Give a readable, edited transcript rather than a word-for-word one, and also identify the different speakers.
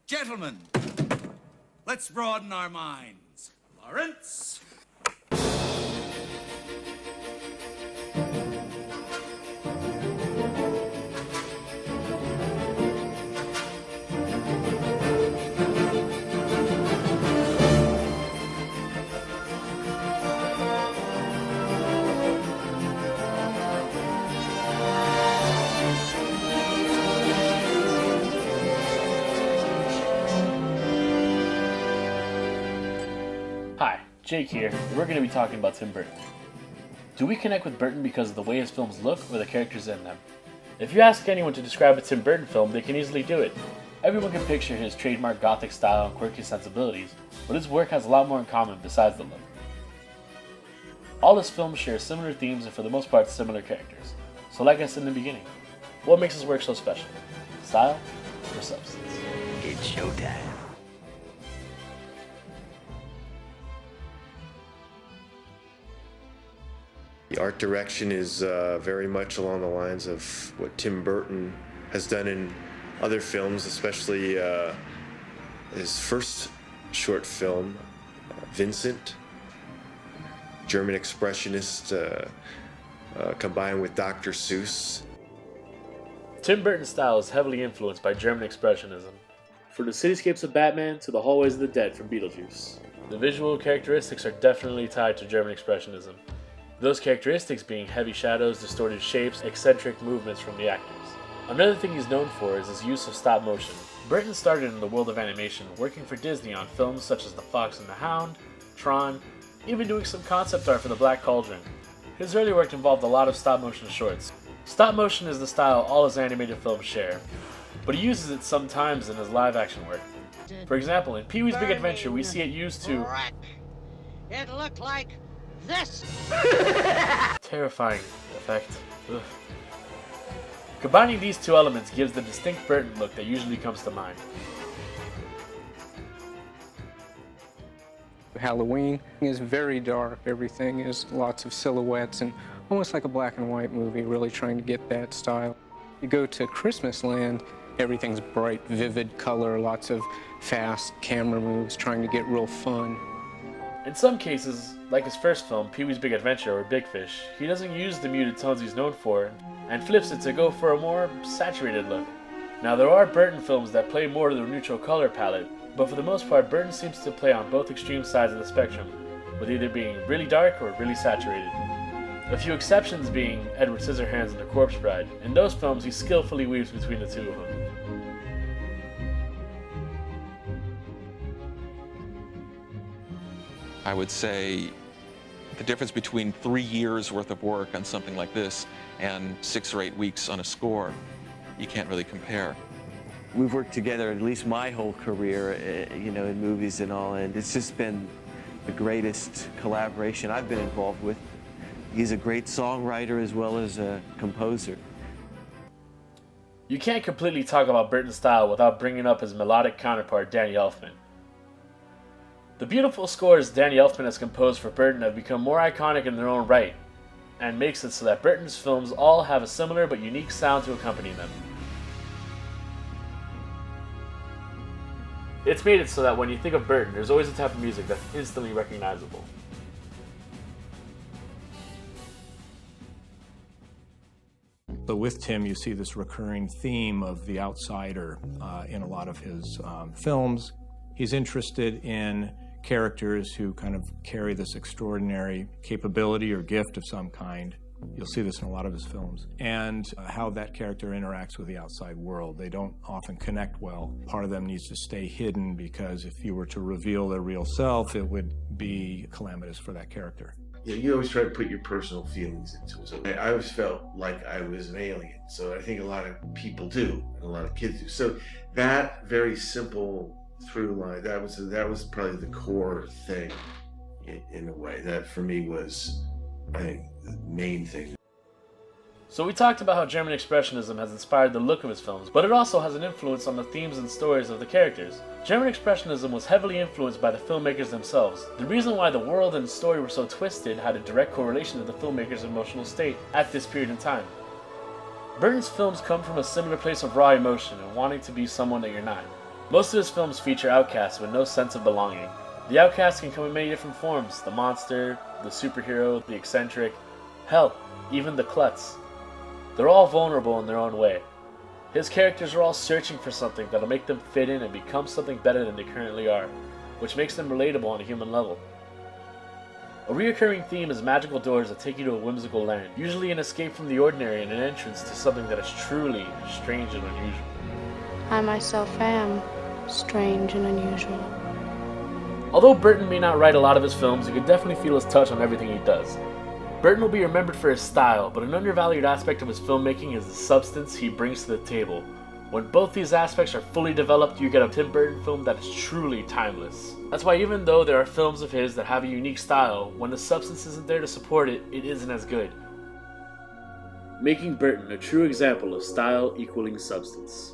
Speaker 1: Gentlemen, let's broaden our minds. Lawrence?
Speaker 2: Hi, Jake here, and we're going to be talking about Tim Burton. Do we connect with Burton because of the way his films look or the characters in them? If you ask anyone to describe a Tim Burton film, they can easily do it. Everyone can picture his trademark gothic style and quirky sensibilities, but his work has a lot more in common besides the look. All his films share similar themes and for the most part similar characters. So like I said in the beginning, what makes his work so special? Style or substance?
Speaker 3: It's showtime.
Speaker 4: The art direction is very much along the lines of what Tim Burton has done in other films, especially his first short film, Vincent, German expressionist combined with Dr. Seuss.
Speaker 2: Tim Burton's style is heavily influenced by German expressionism. From the cityscapes of Batman to the hallways of the dead from Beetlejuice. The visual characteristics are definitely tied to German expressionism. Those characteristics being heavy shadows, distorted shapes, eccentric movements from the actors. Another thing he's known for is his use of stop motion. Burton started in the world of animation, working for Disney on films such as The Fox and the Hound, Tron, even doing some concept art for The Black Cauldron. His early work involved a lot of stop motion shorts. Stop motion is the style all his animated films share, but he uses it sometimes in his live action work. For example, in Pee-wee's Big Adventure, we see it used to...
Speaker 5: It looked like this!
Speaker 2: Terrifying effect. Ugh. Combining these two elements gives the distinct Burton look that usually comes to mind.
Speaker 6: Halloween is very dark. Everything is lots of silhouettes and almost like a black and white movie, really trying to get that style. You go to Christmas Land, everything's bright, vivid color, lots of fast camera moves, trying to get real fun.
Speaker 2: In some cases, like his first film, Pee-wee's Big Adventure or Big Fish, he doesn't use the muted tones he's known for and flips it to go for a more saturated look. Now there are Burton films that play more to the neutral color palette, but for the most part Burton seems to play on both extreme sides of the spectrum, with either being really dark or really saturated. A few exceptions being Edward Scissorhands and The Corpse Bride. In those films he skillfully weaves between the two of them.
Speaker 7: I would say the difference between 3 years worth of work on something like this and 6 or 8 weeks on a score, you can't really compare.
Speaker 3: We've worked together at least my whole career, in movies and all, and it's just been the greatest collaboration I've been involved with. He's a great songwriter as well as a composer.
Speaker 2: You can't completely talk about Burton's style without bringing up his melodic counterpart, Danny Elfman. The beautiful scores Danny Elfman has composed for Burton have become more iconic in their own right, and makes it so that Burton's films all have a similar but unique sound to accompany them. It's made it so that when you think of Burton, there's always a type of music that's instantly recognizable.
Speaker 8: But with Tim, you see this recurring theme of the outsider in a lot of his films. He's interested in characters who kind of carry this extraordinary capability or gift of some kind. You'll see this in a lot of his films. And how that character interacts with the outside world. They don't often connect well. Part of them needs to stay hidden because if you were to reveal their real self, it would be calamitous for that character.
Speaker 9: You always try to put your personal feelings into it. So I always felt like I was an alien. So I think a lot of people do, and a lot of kids do. So that very simple through line, that was probably the core thing in a way. That for me was, I think, the main thing.
Speaker 2: So we talked about how German expressionism has inspired the look of his films, but it also has an influence on the themes and stories of the characters. German expressionism was heavily influenced by the filmmakers themselves. The reason why the world and story were so twisted had a direct correlation to the filmmaker's emotional state at this period in time. Burton's films come from a similar place of raw emotion and wanting to be someone that you're not. Most of his films feature outcasts with no sense of belonging. The outcast can come in many different forms: the monster, the superhero, the eccentric, hell, even the klutz. They're all vulnerable in their own way. His characters are all searching for something that'll make them fit in and become something better than they currently are, which makes them relatable on a human level. A reoccurring theme is magical doors that take you to a whimsical land, usually an escape from the ordinary and an entrance to something that is truly strange and unusual.
Speaker 10: I myself am strange and unusual.
Speaker 2: Although Burton may not write a lot of his films, you can definitely feel his touch on everything he does. Burton will be remembered for his style, but an undervalued aspect of his filmmaking is the substance he brings to the table. When both these aspects are fully developed, you get a Tim Burton film that is truly timeless. That's why even though there are films of his that have a unique style, when the substance isn't there to support it, it isn't as good. Making Burton a true example of style equaling substance.